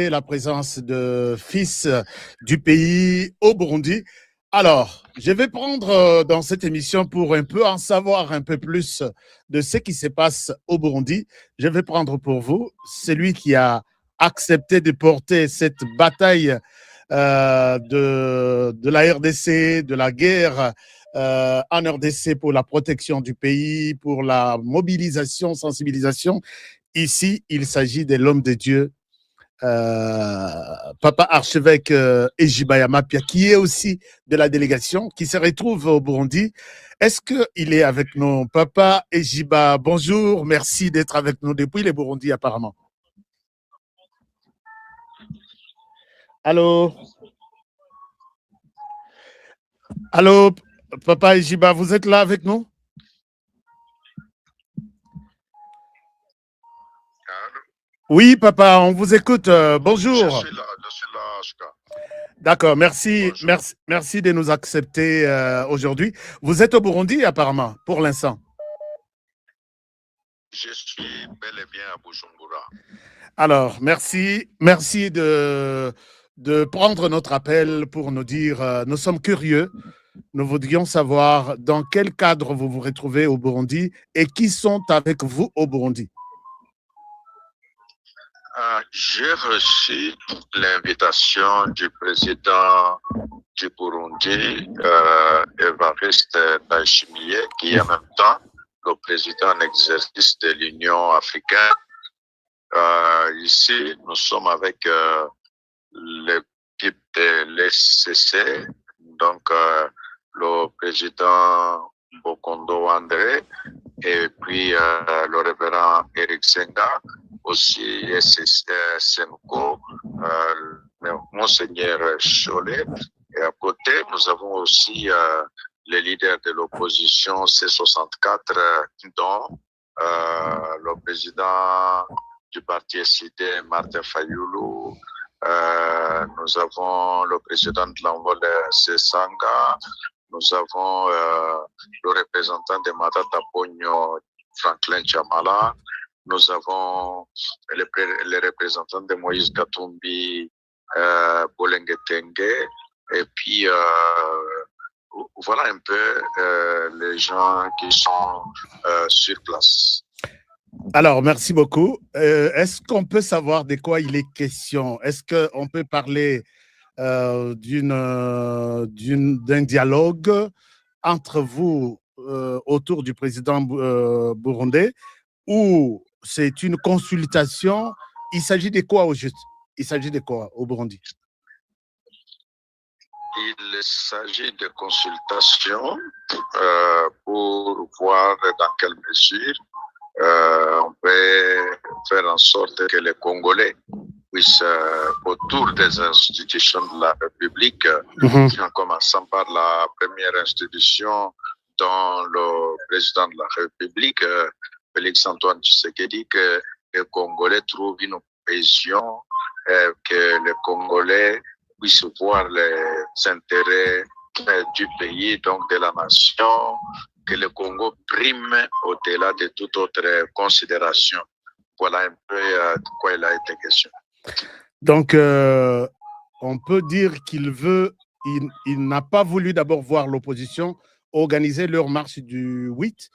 la présence de fils du pays au Burundi. Alors, je vais prendre dans cette émission pour un peu en savoir un peu plus de ce qui se passe au Burundi. Je vais prendre pour vous celui qui a accepté de porter cette bataille de la RDC, de la guerre en RDC pour la protection du pays, pour la mobilisation, sensibilisation. Ici, il s'agit de l'homme de Dieu, Papa Archevêque Ejiba Yamapia, qui est aussi de la délégation, qui se retrouve au Burundi. Est-ce qu'il est avec nous? Papa Ejiba, bonjour, merci d'être avec nous depuis le Burundi apparemment. Allô? Allô, Papa Ejiba, vous êtes là avec nous? Oui, papa, on vous écoute. Bonjour. Je suis là, Ashka. D'accord, merci de nous accepter aujourd'hui. Vous êtes au Burundi apparemment, pour l'instant. Je suis bel et bien à Bujumbura. Alors, merci de prendre notre appel pour nous dire, nous sommes curieux, nous voudrions savoir dans quel cadre vous vous retrouvez au Burundi et qui sont avec vous au Burundi. J'ai reçu l'invitation du président du Burundi, Évariste Ndayishimiye, qui est en même temps le président en exercice de l'Union africaine. Ici, nous sommes avec l'équipe de l'SCC, donc le président Bokondo André, et puis le révérend Eric Senga, aussi Senko, Monseigneur Cholet. Et à côté, nous avons aussi les leaders de l'opposition C64, dont le président du parti SID, Martin Fayoulou. Nous avons le président de l'envol Sesanga. Nous avons le représentant de Matata Pogno, Franklin Chamala. Nous avons les représentants de Moïse Katumbi, Bolenge Tengue. Et puis, voilà un peu les gens qui sont sur place. Alors, merci beaucoup. Est-ce qu'on peut savoir de quoi il est question? Est-ce qu'on peut parler d'un dialogue entre vous autour du président burundais ou c'est une consultation? Il s'agit de quoi au juste? Il s'agit de quoi au Burundi? Il s'agit de consultations pour voir dans quelle mesure on peut faire en sorte que les Congolais puissent, autour des institutions de la République, en commençant par la première institution dont le président de la République, Félix-Antoine Tshisekedi, que les Congolais trouvent une cohésion, que les Congolais puissent voir les intérêts du pays, donc de la nation, que le Congo prime au-delà de toute autre considération. Voilà un peu de quoi il a été question. Donc, on peut dire qu'il n'a pas voulu d'abord voir l'opposition organiser leur marche du 8,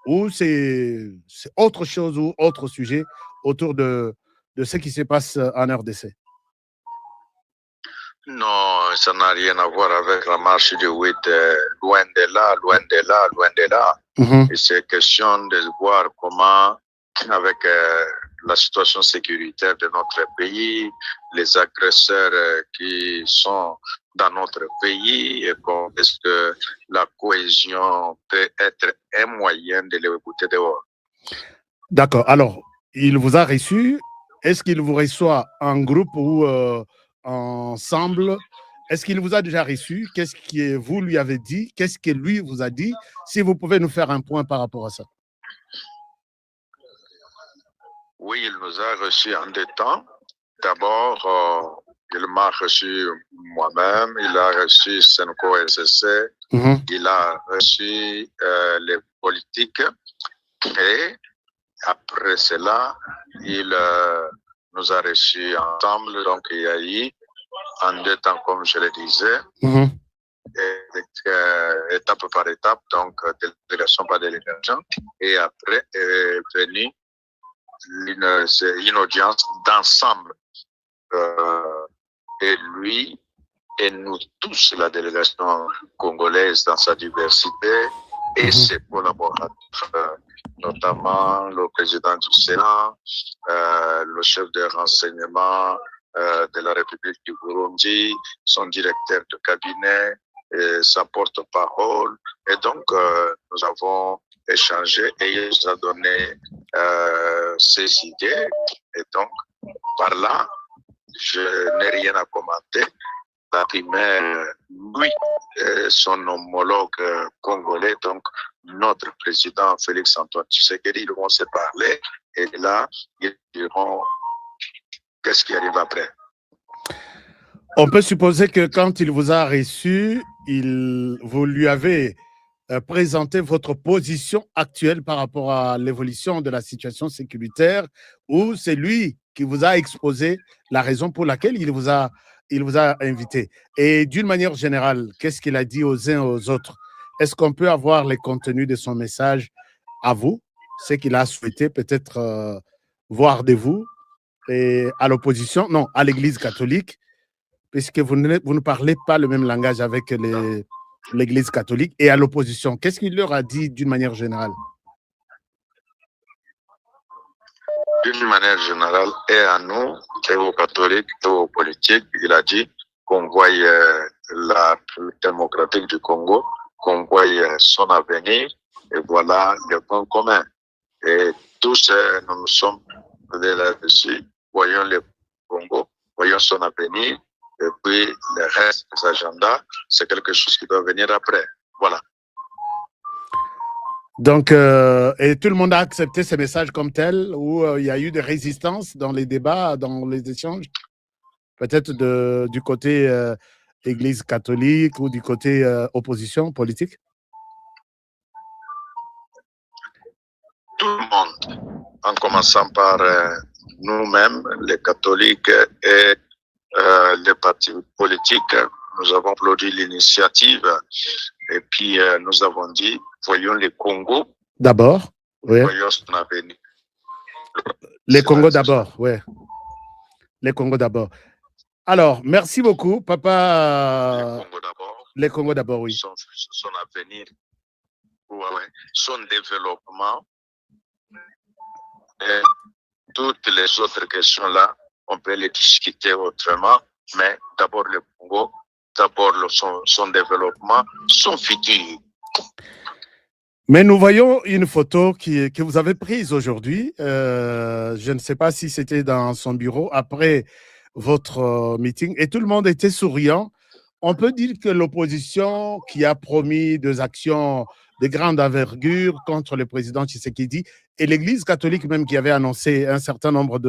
ou c'est autre chose ou autre sujet autour de ce qui se passe en RDC? Non, ça n'a rien à voir avec la marche du 8, loin de là, loin de là, loin de là. Et c'est question de voir comment, avec la situation sécuritaire de notre pays, les agresseurs qui sont dans notre pays, et comment est-ce que la cohésion peut être un moyen de les écouter dehors. D'accord. Alors, il vous a reçu. Est-ce qu'il vous reçoit en groupe ou ensemble? Est-ce qu'il vous a déjà reçu? Qu'est-ce que vous lui avez dit? Qu'est-ce que lui vous a dit? Si vous pouvez nous faire un point par rapport à ça. Oui, il nous a reçus en deux temps. D'abord, il m'a reçu moi-même, il a reçu Senko SSC, il a reçu les politiques, et après cela, il nous a reçus ensemble. Donc, il y a eu, en 2 temps, comme je le disais, étape par étape, donc délégation par délégation. Et après est venue une audience d'ensemble. Et lui et nous tous, la délégation congolaise dans sa diversité, et ses collaborateurs, notamment le président du Sénat, le chef de renseignement de la République du Burundi, son directeur de cabinet, sa porte-parole. Et donc, nous avons échangé et il nous a donné ses idées. Et donc, par là, je n'ai rien à commenter. La primaire, lui, son homologue congolais, donc notre président Félix Antoine Tshisekedi, ils vont se parler et là, ils diront qu'est-ce qui arrive après. On peut supposer que quand il vous a reçu, vous lui avez présenté votre position actuelle par rapport à l'évolution de la situation sécuritaire, ou c'est lui qui vous a exposé la raison pour laquelle il vous a invité. Et d'une manière générale, qu'est-ce qu'il a dit aux uns et aux autres? Est-ce qu'on peut avoir les contenus de son message à vous, ce qu'il a souhaité peut-être voir de vous et à l'opposition, non, à l'Église catholique, puisque vous ne parlez pas le même langage avec l'Église catholique et à l'opposition. Qu'est-ce qu'il leur a dit d'une manière générale? D'une manière générale, et à nous, et aux catholiques, et aux politiques, il a dit qu'on voyait la République démocratique du Congo, qu'on voyait son avenir, et voilà le point commun. Et tous nous sommes là-dessus, voyons le Congo, voyons son avenir, et puis le reste des agendas, c'est quelque chose qui doit venir après. Voilà. Donc, et tout le monde a accepté ces messages comme tels, ou il y a eu des résistances dans les débats, dans les échanges, peut-être du côté Église catholique ou du côté opposition politique? Tout le monde, en commençant par nous-mêmes, les catholiques et les partis politiques, nous avons applaudi l'initiative et puis nous avons dit, voyons les Congo. D'abord, oui. Voyons son avenir. Les Congo d'abord, oui. Les Congo d'abord. Alors, merci beaucoup, papa. Les Congo d'abord. Les Congo d'abord, oui. Son avenir, ouais, son développement. Et toutes les autres questions-là, on peut les discuter autrement, mais d'abord le Congo, d'abord son développement, son futur. Mais nous voyons une photo que vous avez prise aujourd'hui. Je ne sais pas si c'était dans son bureau après votre meeting, et tout le monde était souriant. On peut dire que l'opposition qui a promis des actions de grande envergure contre le président Tshisekedi et l'Église catholique même qui avait annoncé un certain nombre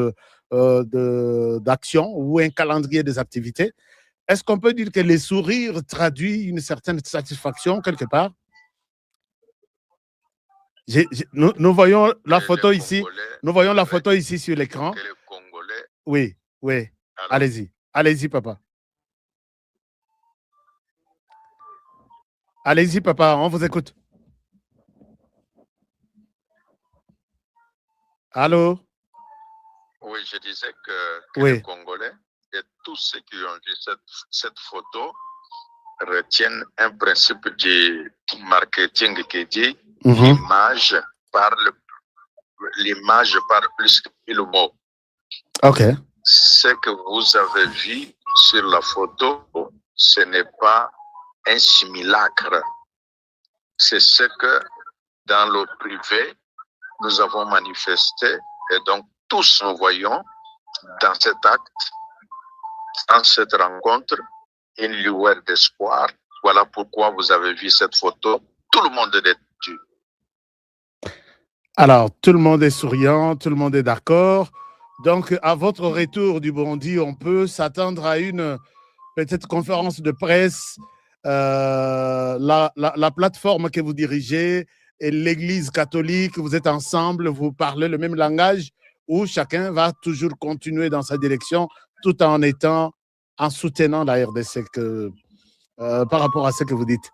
d'actions ou un calendrier des activités, est-ce qu'on peut dire que les sourires traduisent une certaine satisfaction quelque part? Nous voyons la photo ici. Nous voyons la photo ici sur l'écran. Oui, oui. Allez-y. Allez-y, papa. Allez-y, papa, on vous écoute. Allô? Oui, je disais que les Congolais et tous ceux qui ont vu cette photo retiennent un principe du marketing qui dit l'image parle plus que le mot. OK. Ce que vous avez vu sur la photo, ce n'est pas un simulacre. C'est ce que dans le privé, nous avons manifesté et donc tous nous voyons dans cet acte, dans cette rencontre, une lueur d'espoir. Voilà pourquoi vous avez vu cette photo. Tout le monde est dessus. Alors, tout le monde est souriant, tout le monde est d'accord. Donc, à votre retour du Burundi, on peut s'attendre à une peut-être conférence de presse. La plateforme que vous dirigez et l'Église catholique, vous êtes ensemble, vous parlez le même langage, ou chacun va toujours continuer dans sa direction tout en soutenant la RDC par rapport à ce que vous dites?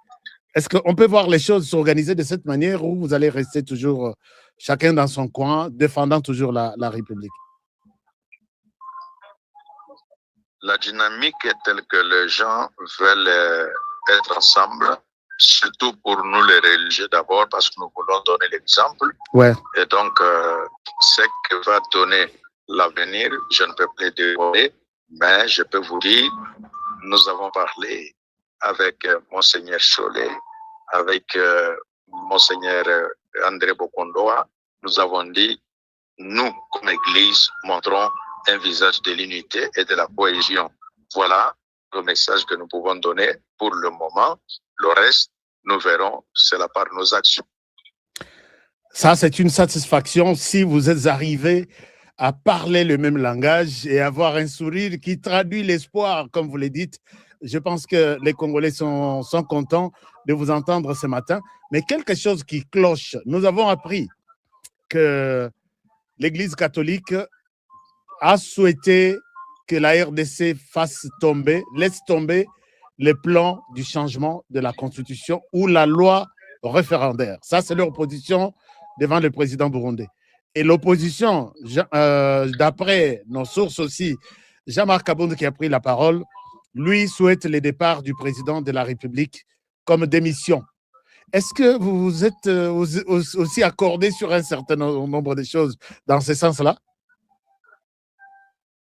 Est-ce qu'on peut voir les choses s'organiser de cette manière ou vous allez rester toujours chacun dans son coin, défendant toujours la République? La dynamique est telle que les gens veulent être ensemble, surtout pour nous les religieux d'abord, parce que nous voulons donner l'exemple. Ouais. Et donc, ce que va donner l'avenir, je ne peux pas le dévoiler, mais je peux vous dire, nous avons parlé avec Monseigneur Cholet, avec Monseigneur André Bokondoa. Nous avons dit, nous, comme Église, montrons un visage de l'unité et de la cohésion. Voilà le message que nous pouvons donner pour le moment. Le reste, nous verrons, c'est la part de nos actions. Ça, c'est une satisfaction si vous êtes arrivé à parler le même langage et avoir un sourire qui traduit l'espoir, comme vous le dites. Je pense que les Congolais sont contents de vous entendre ce matin. Mais quelque chose qui cloche, nous avons appris que l'Église catholique a souhaité que la RDC laisse tomber les plans du changement de la Constitution ou la loi référendaire. Ça, c'est leur position devant le président burundais. Et l'opposition, d'après nos sources aussi, Jean-Marc Kabound qui a pris la parole, lui souhaite le départ du président de la République comme démission. Est-ce que vous vous êtes aussi accordé sur un certain nombre de choses dans ce sens-là?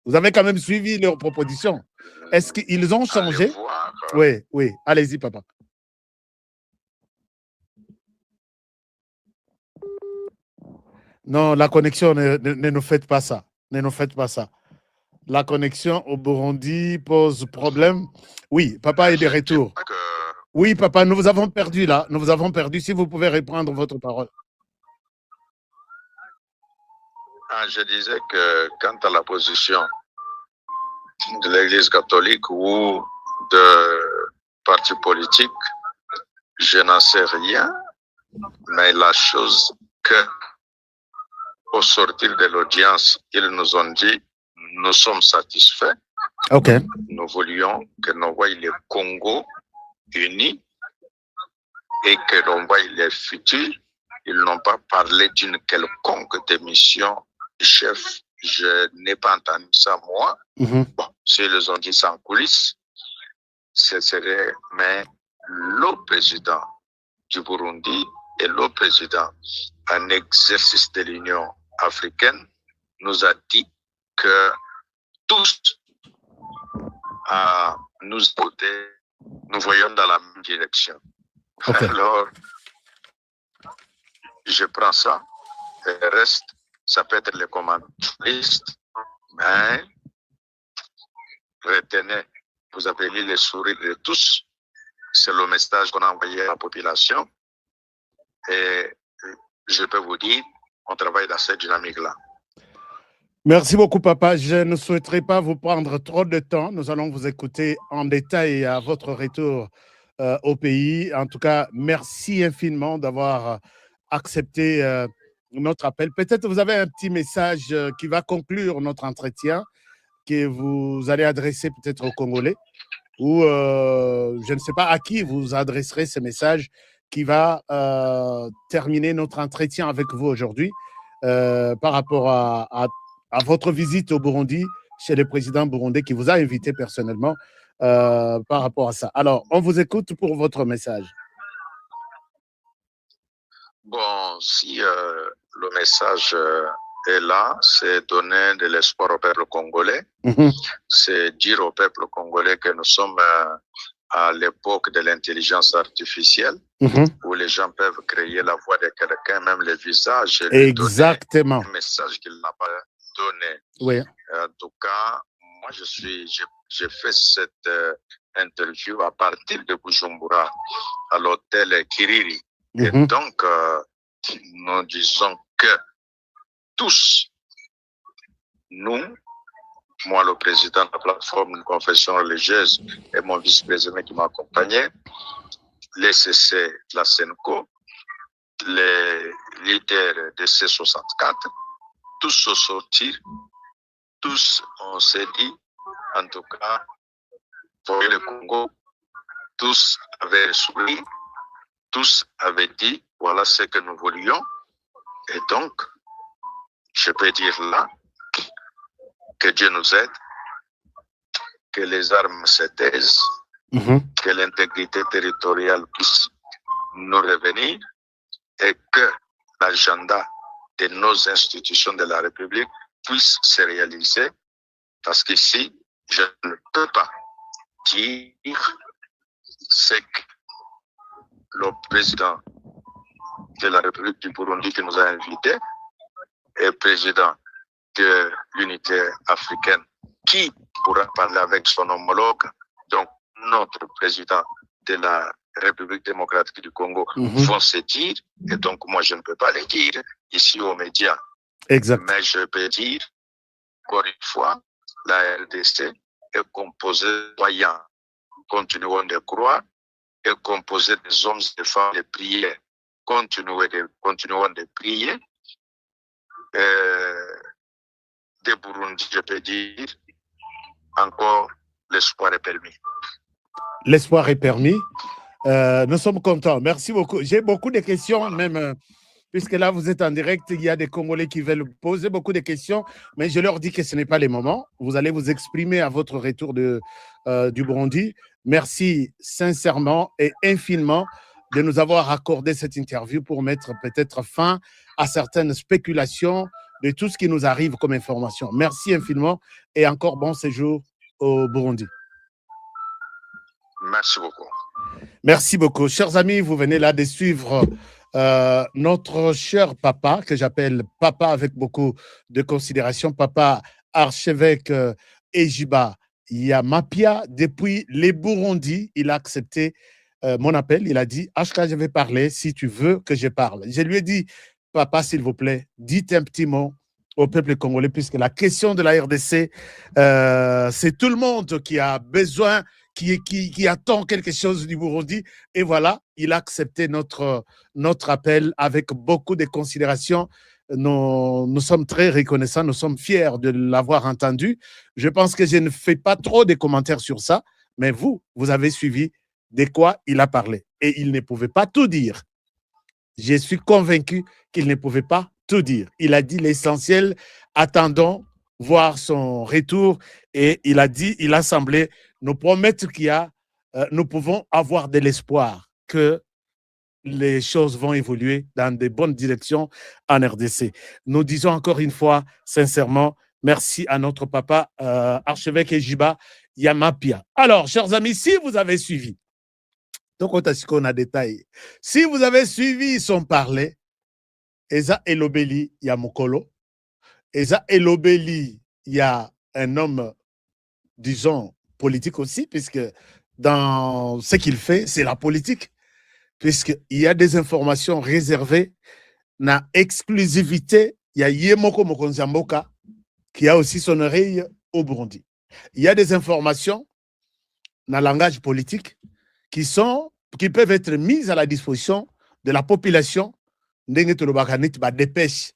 Vous avez quand même suivi leurs propositions. Est-ce qu'ils ont changé? Oui, oui. Allez-y, papa. Non, la connexion, ne nous faites pas ça. Ne nous faites pas ça. La connexion au Burundi pose problème. Oui, papa est de retour. Oui, papa, nous vous avons perdu là. Nous vous avons perdu. Si vous pouvez reprendre votre parole. Je disais que quant à la position de l'Église catholique ou de partis politiques, je n'en sais rien, mais la chose que, au sortir de l'audience, ils nous ont dit, nous sommes satisfaits. Ok. Nous voulions que nous voyions le Congo unis et que l'on voie les futurs. Ils n'ont pas parlé d'une quelconque démission du chef. Je n'ai pas entendu ça, moi. Bon, s'ils ont dit ça en coulisses, ce serait, mais le président du Burundi et le président en exercice de l'Union africaine nous a dit que tous nous voyons dans la même direction. Okay. Alors, je prends ça, et le reste, ça peut être les commentaristes, mais retenez, vous avez lu les sourires de tous, c'est le message qu'on a envoyé à la population, et je peux vous dire, on travaille dans cette dynamique-là. Merci beaucoup, papa. Je ne souhaiterais pas vous prendre trop de temps. Nous allons vous écouter en détail à votre retour au pays. En tout cas, merci infiniment d'avoir accepté notre appel. Peut-être vous avez un petit message qui va conclure notre entretien, que vous allez adresser peut-être aux Congolais, ou je ne sais pas à qui vous adresserez ce message qui va terminer notre entretien avec vous aujourd'hui par rapport à votre visite au Burundi chez le président burundais qui vous a invité personnellement par rapport à ça. Alors, on vous écoute pour votre message. Bon, si le message est là, c'est donner de l'espoir au peuple congolais. C'est dire au peuple congolais que nous sommes à l'époque de l'intelligence artificielle où les gens peuvent créer la voix de quelqu'un, même le visage. Exactement. Un message qu'il n'a pas donné. Oui. En tout cas, moi, j'ai fait cette interview à partir de Bujumbura, à l'hôtel Kiriri. Et donc, nous disons que tous, nous, moi, le président de la plateforme de confession religieuse et mon vice-président qui m'accompagnait, les CC, la SENCO, les leaders de C64, tous au sortir, tous on s'est dit, en tout cas, pour le Congo, tous avaient souri, tous avaient dit, voilà ce que nous voulions. Et donc, je peux dire là, que Dieu nous aide, que les armes se taisent, que l'intégrité territoriale puisse nous revenir et que l'agenda de nos institutions de la République puisse se réaliser. Parce qu'ici, je ne peux pas dire ce que le président de la République du Burundi qui nous a invités et président de l'unité africaine qui pourra parler avec son homologue, donc notre président de la République démocratique du Congo, vont se dire, et donc moi je ne peux pas le dire ici aux médias. Exact. Mais je peux dire, encore une fois, la RDC est composée de citoyens. Continuons de croire, est composée des hommes et des femmes de prière. Continuons de prier. De Burundi, je peux dire, encore l'espoir est permis. L'espoir est permis. Nous sommes contents. Merci beaucoup. J'ai beaucoup de questions, même puisque là, vous êtes en direct. Il y a des Congolais qui veulent poser beaucoup de questions, mais je leur dis que ce n'est pas le moment. Vous allez vous exprimer à votre retour du Burundi. Merci sincèrement et infiniment de nous avoir accordé cette interview pour mettre peut-être fin à certaines spéculations de tout ce qui nous arrive comme information. Merci infiniment et encore bon séjour au Burundi. Merci beaucoup. Merci beaucoup. Chers amis, vous venez là de suivre notre cher papa, que j'appelle papa avec beaucoup de considération, papa archevêque Ejiba Yamapia. Depuis les Burundi, il a accepté mon appel. Il a dit, HK, je vais parler si tu veux que je parle. Je lui ai dit, papa, s'il vous plaît, dites un petit mot au peuple congolais, puisque la question de la RDC, c'est tout le monde qui a besoin, qui attend quelque chose du Burundi. Et voilà, il a accepté notre appel avec beaucoup de considération. Nous sommes très reconnaissants, nous sommes fiers de l'avoir entendu. Je pense que je ne fais pas trop de commentaires sur ça, mais vous avez suivi de quoi il a parlé. Et il ne pouvait pas tout dire. Je suis convaincu qu'il ne pouvait pas tout dire. Il a dit l'essentiel, attendons voir son retour, et il a dit, il a semblé nous promettre nous pouvons avoir de l'espoir que les choses vont évoluer dans de bonnes directions en RDC. Nous disons encore une fois, sincèrement, merci à notre papa, archevêque Ejiba Yamapia. Alors, chers amis, si vous avez suivi, donc on a détaillé, si vous avez suivi son parler, Eza Elobeli Yamokolo, Eza Elobeli, il y a un homme, disons, politique aussi, puisque dans ce qu'il fait, c'est la politique, puisqu'il y a des informations réservées, na exclusivité, il y a Yemoko Mokonzamboka, qui a aussi son oreille au Burundi. Il y a des informations, dans le langage politique, qui peuvent être mises à la disposition de la population, dépêche.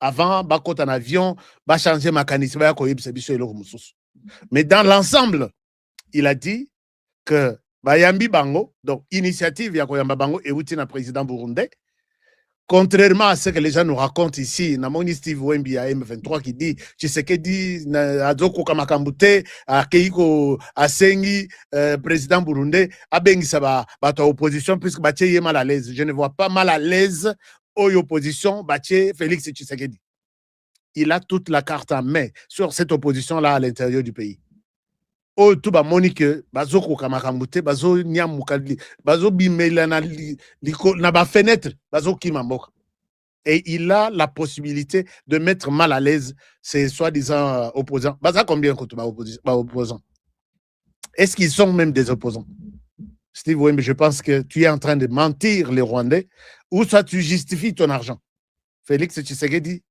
Avant, bakota en avion, ba changer mécanisme, mais dans l'ensemble, il a dit que Bayambi Bango, donc initiative ya Koyamba Bango et Outina président burundais, contrairement à ce que les gens nous racontent ici, Namoni Steve Wembi à M23 qui dit Tshisekedi Adoko Kamakambute, à Keiko Asengi, président burundais, a bengi saba bato opposition puisque Baché est mal à l'aise. Je ne vois pas mal à l'aise aux opposition Baché Félix Tshisekedi. Il a toute la carte en main sur cette opposition-là à l'intérieur du pays. Oh, tout le monde que bazo kokamakambute, bazo nyamukali, bazo bimela na ba fenêtre, bazo kimamboka. Et il a la possibilité de mettre mal à l'aise ces soi-disant opposants. Baza combien de opposants? Est-ce qu'ils sont même des opposants? Steve, oui, mais je pense que tu es en train de mentir les Rwandais, ou soit tu justifies ton argent. Félix Tshisekedi,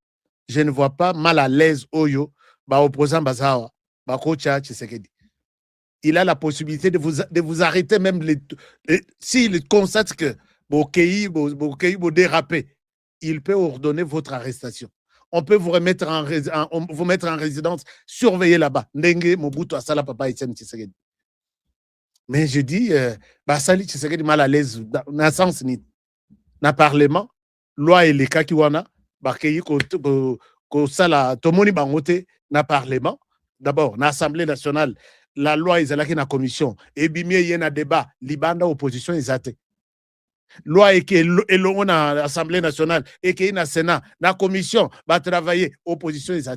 je ne vois pas mal à l'aise Oyo, opposant Bazawa, Kocha Tshisekedi. Il a la possibilité de vous arrêter même s'il constate que vos pays vont déraper. il peut ordonner votre arrestation. On peut vous mettre en résidence, surveiller là-bas. Ndenge Mobutu Asala Papa Etienne Tshisekedi. Mais je dis, Basali Tshisekedi mal à l'aise, dans le sens ni, dans le Parlement, loi et les cas qui wana, bakei ko sala tomoni bangote na Parlement. D'abord, dans l'Assemblée nationale, la loi est là qui na commission. Et bimie y a débat, libanda opposition est loi et qui est dans l'Assemblée nationale et qui est dans le Sénat, dans la commission, va travailler, opposition est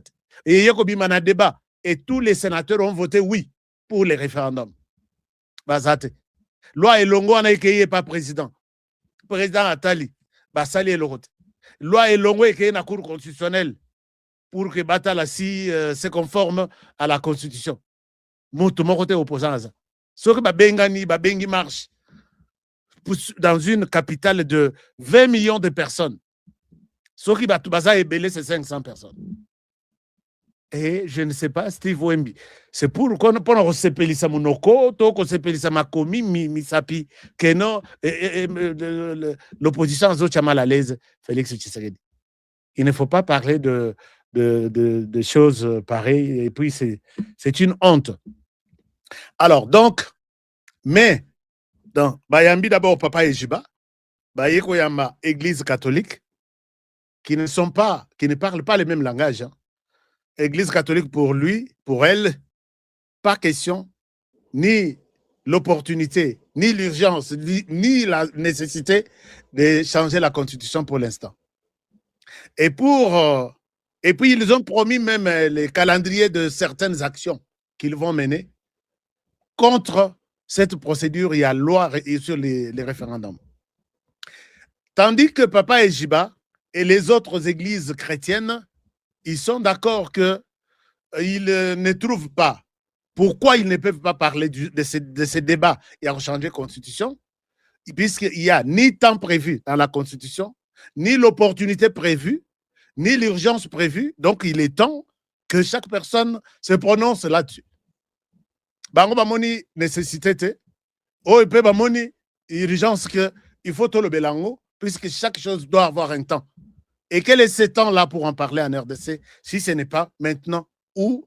et il y a un débat et tous les sénateurs ont voté oui pour les référendums. Bazate. Loi et longo on a écrit pas président. Président Atali, Basali et l'autre. Loi et longo écrit dans la Cour constitutionnelle pour que Batala si se conforme à la Constitution. Tout le monde est opposant à ça. Ce que Bengi marche dans une capitale de 20 millions de personnes. Ce qui va ébeler ces 500 personnes. Et je ne sais pas, Steve Wemby, c'est pour qu'on se pelisa monoko, qu'on se pelisa makomi, misapi, que non, l'opposition a mal à l'aise, Félix Tshisekedi. Il ne faut pas parler de choses pareilles, et puis c'est une honte. Alors, donc, mais, dans Bayambi d'abord, Papa Ejiba, Bayeko Yamba, Église catholique, qui ne parlent pas le même langage, hein. Église catholique pour lui, pour elle, pas question, ni l'opportunité, ni l'urgence, ni la nécessité de changer la constitution pour l'instant. Et puis ils ont promis même les calendriers de certaines actions qu'ils vont mener contre cette procédure. Il y a loi sur les référendums. Tandis que Papa Ejiba et les autres églises chrétiennes, ils sont d'accord qu'ils ne trouvent pas pourquoi ils ne peuvent pas parler de ces débats et en changer la Constitution, puisqu'il n'y a ni temps prévu dans la Constitution, ni l'opportunité prévue, ni l'urgence prévue. Donc, il est temps que chaque personne se prononce là-dessus. Bango bamoni nécessité, oh, il peut bamoni urgence que il faut tout le belango, puisque chaque chose doit avoir un temps. Et quel est ce temps-là pour en parler en RDC, si ce n'est pas maintenant, ou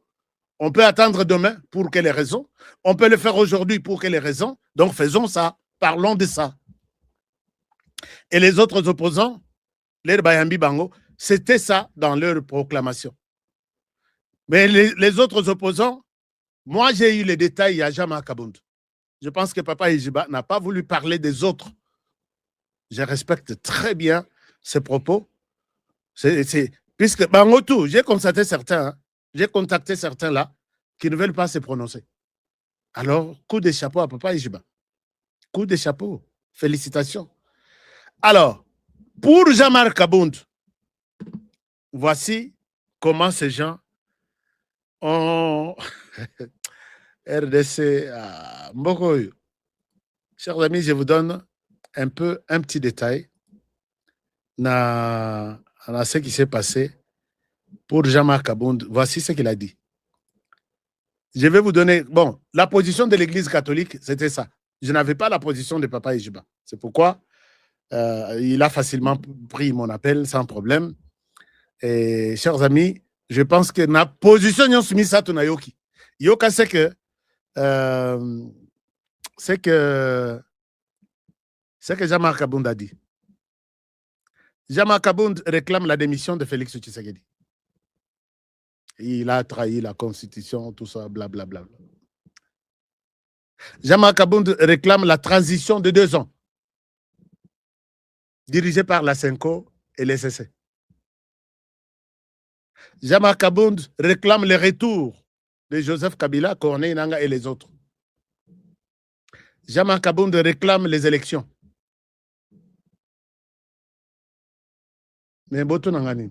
on peut attendre demain pour quelles raisons, on peut le faire aujourd'hui pour quelles raisons, donc faisons ça, parlons de ça. Et les autres opposants, les Bayambi Bango, c'était ça dans leur proclamation. Mais les autres opposants, moi j'ai eu les détails à Jama Kabound. Je pense que Papa Ejiba n'a pas voulu parler des autres. Je respecte très bien ses propos. Puisque, Bangotou, j'ai constaté certains, hein, j'ai contacté certains là qui ne veulent pas se prononcer. Alors, coup de chapeau à Papa Ejiba. Coup de chapeau. Félicitations. Alors, pour Jean-Marc Kabound, voici comment ces gens ont RDC à Mbokoyo. Chers amis, je vous donne un petit détail dans ce qui s'est passé pour Jean-Marc Kabound. Voici ce qu'il a dit. Je vais vous donner, bon, la position de l'Église catholique, c'était ça. Je n'avais pas la position de Papa Ejiba. C'est pourquoi il a facilement pris mon appel sans problème. Et chers amis, je pense que la position de Smisa Tunayoki, Yoka, c'est que Jean-Marc Kabound a dit. Jean-Marc Kabound réclame la démission de Félix Tshisekedi. Il a trahi la Constitution, tout ça, blablabla. Jean-Marc Kabound réclame la transition de 2 ans, dirigée par la CENCO et l'SSC. Jean-Marc Kabound réclame le retour de Joseph Kabila, Corneille Nangaa et les autres. Jean-Marc Kabound réclame les élections. Mais Boto Nangani.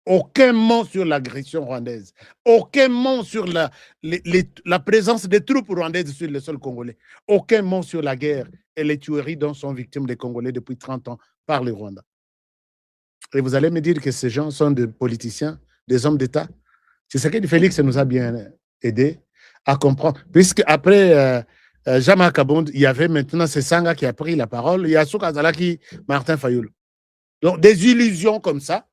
Aucun mot sur l'agression rwandaise. Aucun mot sur la présence des troupes rwandaises sur le sol congolais. Aucun mot sur la guerre et les tueries dont sont victimes les Congolais depuis 30 ans par le Rwanda. Et vous allez me dire que ces gens sont des politiciens, des hommes d'État. C'est ce que Félix nous a bien aidé à comprendre. Puisque après Jean-Marc Kabound, il y avait maintenant Sanga qui a pris la parole. Il y a Souka Zalaki, Martin Fayoul. Donc, des illusions comme ça.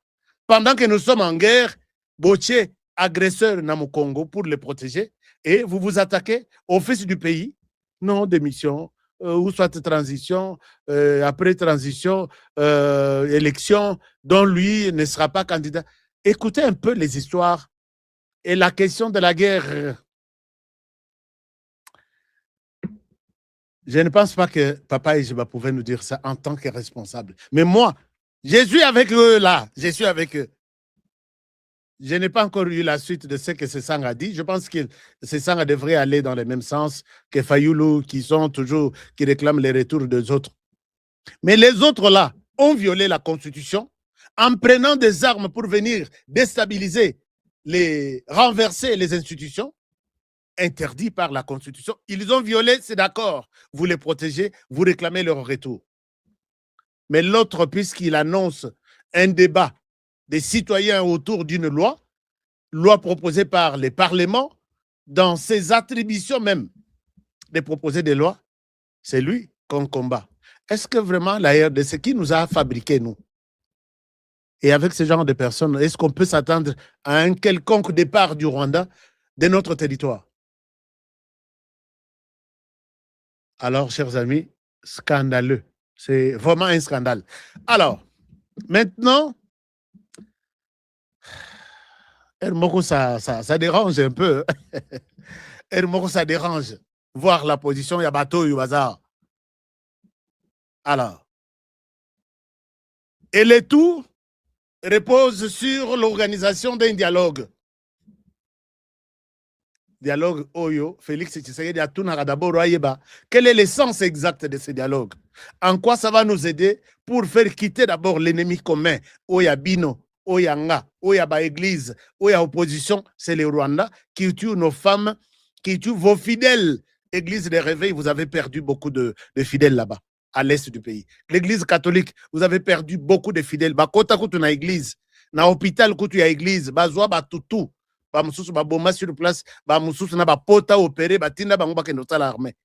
Pendant que nous sommes en guerre, Botier, agresseur dans le Congo pour les protéger, et vous vous attaquez au fils du pays, non démission, ou soit transition, après transition, élection, dont lui ne sera pas candidat. Écoutez un peu les histoires et la question de la guerre. Je ne pense pas que Papa Ijiba pouvait nous dire ça en tant que responsable. Mais moi, je suis avec eux là, je suis avec eux. Je n'ai pas encore eu la suite de ce que Sessang a dit. Je pense que Sessang devrait aller dans le même sens que Fayoulou, qui réclament les retours des autres. Mais les autres là ont violé la Constitution en prenant des armes pour venir déstabiliser, renverser les institutions interdites par la Constitution. Ils ont violé, c'est d'accord. Vous les protégez, vous réclamez leur retour. Mais l'autre, puisqu'il annonce un débat des citoyens autour d'une loi proposée par les parlements, dans ses attributions même de proposer des lois, c'est lui qu'on combat. Est-ce que vraiment la RDC qui nous a fabriqué, nous, et avec ce genre de personnes, est-ce qu'on peut s'attendre à un quelconque départ du Rwanda de notre territoire? Alors, chers amis, scandaleux. C'est vraiment un scandale. Alors, maintenant, Hermoko, ça dérange un peu. Hermoko, ça dérange. Voir la position, il y a bateau, il y a bazar. Alors, et le tout repose sur l'organisation d'un dialogue. Dialogue Oyo, Félix Tshisekedi a tout d'abord. Quel est l'essence exacte de ce dialogue? En quoi ça va nous aider pour faire quitter d'abord l'ennemi commun? Oya Bino, Oya Nga, Oya Ba Église, Oya opposition, c'est le Rwanda qui tue nos femmes, qui tue vos fidèles. Église des réveils, vous avez perdu beaucoup de fidèles là-bas, à l'est du pays. L'église catholique, vous avez perdu beaucoup de fidèles. Kota kutu na église, na hôpital kutu ya église, bazwa batutu. Bamususu baboma sur place, bamususu na bapota opéré, batinda bango bakendo sala armée.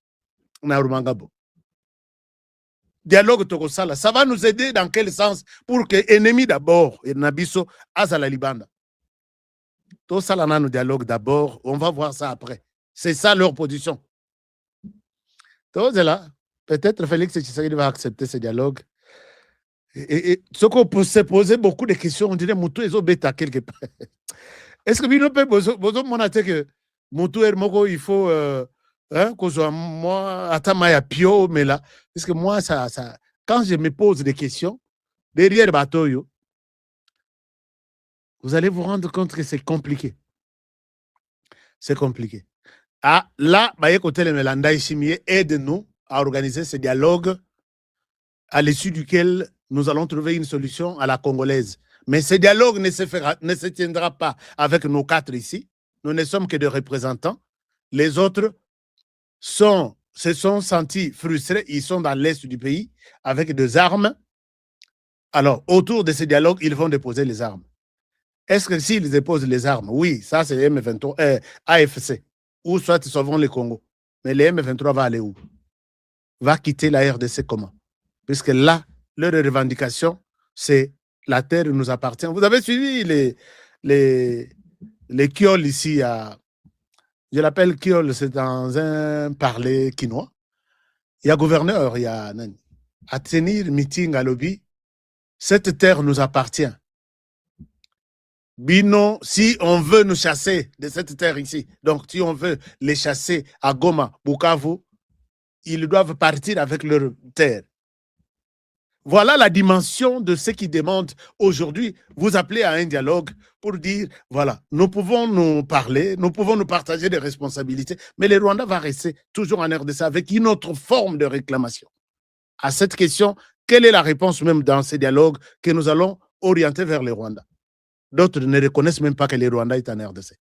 Na Rumangabo. Dialogue Tokosala, ça va nous aider dans quel sens? Pour que ennemi d'abord, et Nabiso, Azala Libanda. Tout ça, là, nous dialogue d'abord, on va voir ça après. C'est ça leur position. Tout là, peut-être Félix Tshisekedi va accepter ce dialogue. Et ce qu'on peut se poser beaucoup de questions, on dirait Moutou et Zobeta quelque part. Est-ce que nous peut besoin monater que Moutou et Moko, il faut que soit moi Atamaya Pio, mais là, parce que moi, ça, quand je me pose des questions, derrière Batoyo, vous allez vous rendre compte que c'est compliqué. C'est compliqué. Ah, là, côté le Melanda Ishimie aide-nous à organiser ce dialogue à l'issue duquel nous allons trouver une solution à la congolaise. Mais ce dialogue ne se tiendra pas avec nos quatre ici. Nous ne sommes que des représentants. Les autres se sont sentis frustrés. Ils sont dans l'est du pays avec des armes. Alors, autour de ce dialogue, ils vont déposer les armes. Est-ce que s'ils déposent les armes, oui, ça c'est M23, AFC, ou soit ils sauvent le Congo. Mais le M23 va aller où? Va quitter la RDC comment? Puisque là, leur revendication, c'est la terre nous appartient. Vous avez suivi les Kiol ici, je l'appelle Kiol, c'est dans un parler quinois. Il y a gouverneur, il y a à tenir meeting à lobby. Cette terre nous appartient. Bino, si on veut nous chasser de cette terre ici, donc si on veut les chasser à Goma, Bukavu, ils doivent partir avec leur terre. Voilà la dimension de ce qui demande aujourd'hui. Vous appelez à un dialogue pour dire, voilà, nous pouvons nous parler, nous pouvons nous partager des responsabilités, mais le Rwanda va rester toujours en RDC avec une autre forme de réclamation. À cette question, quelle est la réponse même dans ces dialogues que nous allons orienter vers le Rwanda? D'autres ne reconnaissent même pas que le Rwanda est en RDC.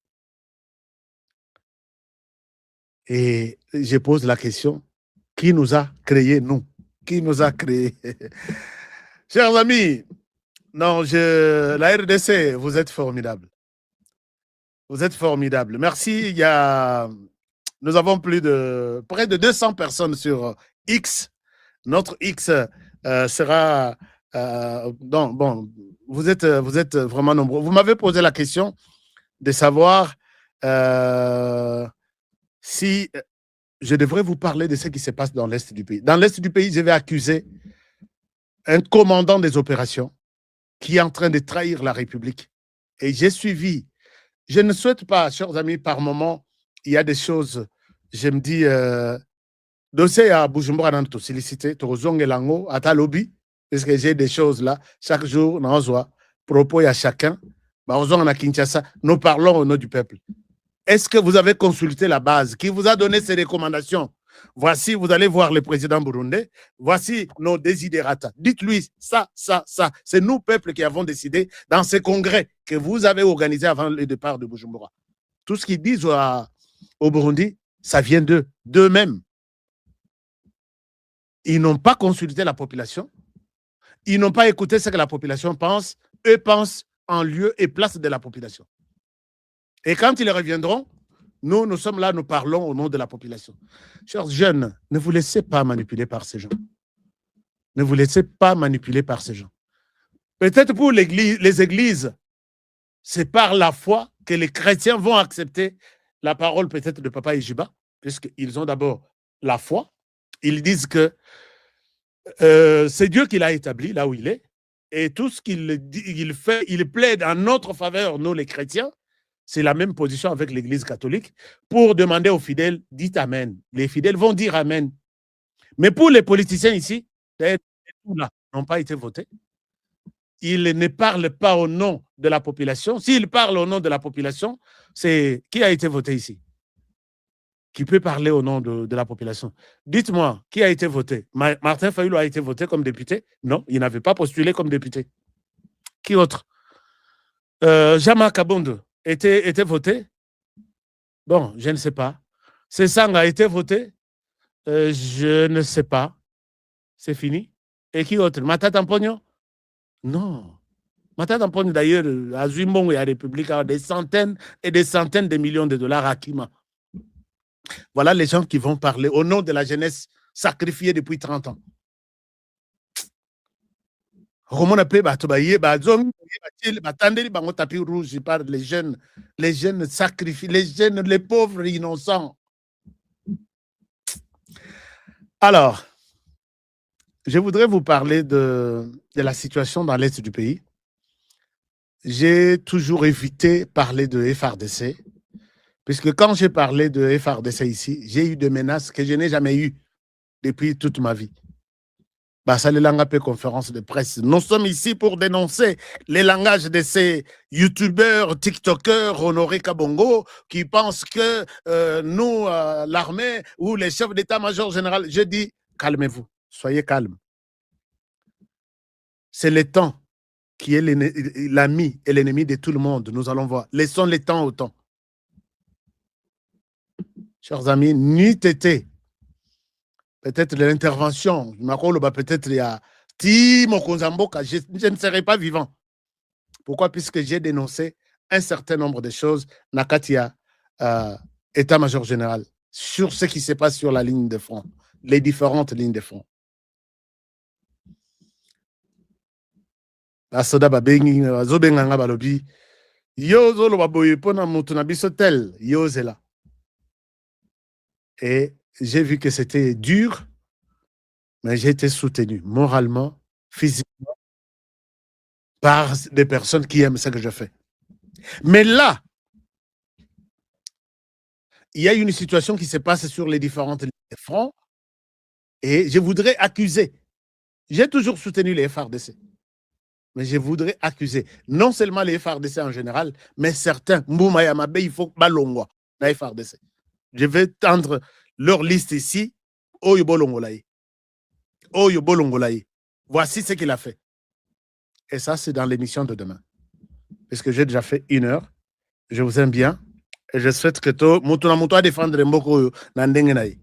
Et je pose la question, qui nous a créés, nous? Qui nous a créés? Chers amis, non, la RDC, vous êtes formidables. Vous êtes formidables. Merci. Nous avons près de 200 personnes sur X. Notre X sera Donc, bon, vous êtes vraiment nombreux. Vous m'avez posé la question de savoir si je devrais vous parler de ce qui se passe dans l'Est du pays. Dans l'Est du pays, je vais accuser un commandant des opérations qui est en train de trahir la République. Et j'ai suivi. Je ne souhaite pas, chers amis, par moment, il y a des choses, je me dis, dossier à Bujumbura dans tout sollicité, Torozong et Lango, à Talobi, parce que j'ai des choses là, chaque jour, dans Ozoa, propos à chacun, à Kinshasa, nous parlons au nom du peuple. Est-ce que vous avez consulté la base qui vous a donné ces recommandations? Voici, vous allez voir le président burundais. Voici nos désidérata. Dites-lui ça, ça, ça. C'est nous, peuple, qui avons décidé dans ce congrès que vous avez organisé avant le départ de Bujumbura. Tout ce qu'ils disent au Burundi, ça vient d'eux-mêmes. Ils n'ont pas consulté la population. Ils n'ont pas écouté ce que la population pense. Eux pensent en lieu et place de la population. Et quand ils reviendront, nous sommes là, nous parlons au nom de la population. Chers jeunes, ne vous laissez pas manipuler par ces gens. Ne vous laissez pas manipuler par ces gens. Peut-être pour les églises, c'est par la foi que les chrétiens vont accepter la parole peut-être de Papa Ijiba, puisqu'ils ont d'abord la foi. Ils disent que c'est Dieu qui l'a établi là où il est, et tout ce qu'il fait, il plaide en notre faveur, nous les chrétiens. C'est la même position avec l'Église catholique pour demander aux fidèles, dites Amen. Les fidèles vont dire Amen. Mais pour les politiciens ici, tous là n'ont pas été votés. Ils ne parlent pas au nom de la population. S'ils parlent au nom de la population, c'est qui a été voté ici? Qui peut parler au nom de la population? Dites-moi, qui a été voté? Martin Fayulu a été voté comme député? Non, il n'avait pas postulé comme député. Qui autre? Jama Kabondo était voté? Bon, je ne sais pas. Sesang a été voté? Je ne sais pas. C'est fini. Et qui autre? Matata Mpogno? Non. Matata Mpogno, d'ailleurs, à Zumbongo et à République, a des centaines et des centaines de millions de dollars à Kima. Voilà les gens qui vont parler au nom de la jeunesse sacrifiée depuis 30 ans. Les jeunes sacrifiés, les jeunes, les pauvres innocents. Alors, je voudrais vous parler de la situation dans l'Est du pays. J'ai toujours évité de parler de FRDC, puisque quand j'ai parlé de FRDC ici, j'ai eu des menaces que je n'ai jamais eues depuis toute ma vie. Conférence de presse. Nous sommes ici pour dénoncer les langages de ces youtubeurs, tiktokers, Honoré Kabongo, qui pensent que nous, l'armée ou les chefs d'état-major général, je dis, calmez-vous, soyez calmes. C'est le temps qui est l'ami et l'ennemi de tout le monde. Nous allons voir. Laissons le temps au temps. Chers amis, nuit été. Peut-être de l'intervention, peut-être il y a Timo Konzamboka, je ne serai pas vivant. Pourquoi? Puisque j'ai dénoncé un certain nombre de choses, Nakatia, état-major général, sur ce qui se passe sur la ligne de front, les différentes lignes de front. Asoda babengi, azobenganga balobi, yozo lo baboye pona mutu na biso tel, yozela. Et j'ai vu que c'était dur, mais j'ai été soutenu moralement, physiquement, par des personnes qui aiment ce que je fais. Mais là, il y a une situation qui se passe sur les différentes lignes de front et je voudrais accuser. J'ai toujours soutenu les FRDC, mais je voudrais accuser non seulement les FRDC en général, mais certains. Mbouma Yamabe, il faut balongwa la FRDC. Je vais tendre leur liste ici. Oyo bolongolaye. Oyo bolongolaye. Voici ce qu'il a fait. Et ça, c'est dans l'émission de demain. Parce que j'ai déjà fait 1 heure. Je vous aime bien. Et je souhaite que tout le monde défendre Mboko Nandengenaï.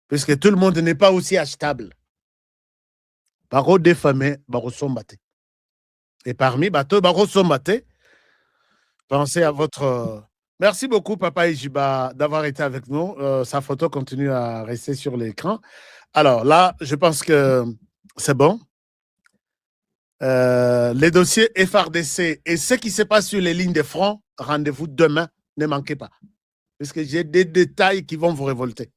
Puisque tout le monde n'est pas aussi achetable. Baro défamé, baro sombate. Et parmi bateaux, baro sombate, pensez à votre. Merci beaucoup, Papa Ijiba, d'avoir été avec nous. Sa photo continue à rester sur l'écran. Alors là, je pense que c'est bon. les dossiers FRDC et ce qui se passe sur les lignes de front, rendez-vous demain, ne manquez pas. Parce que j'ai des détails qui vont vous révolter.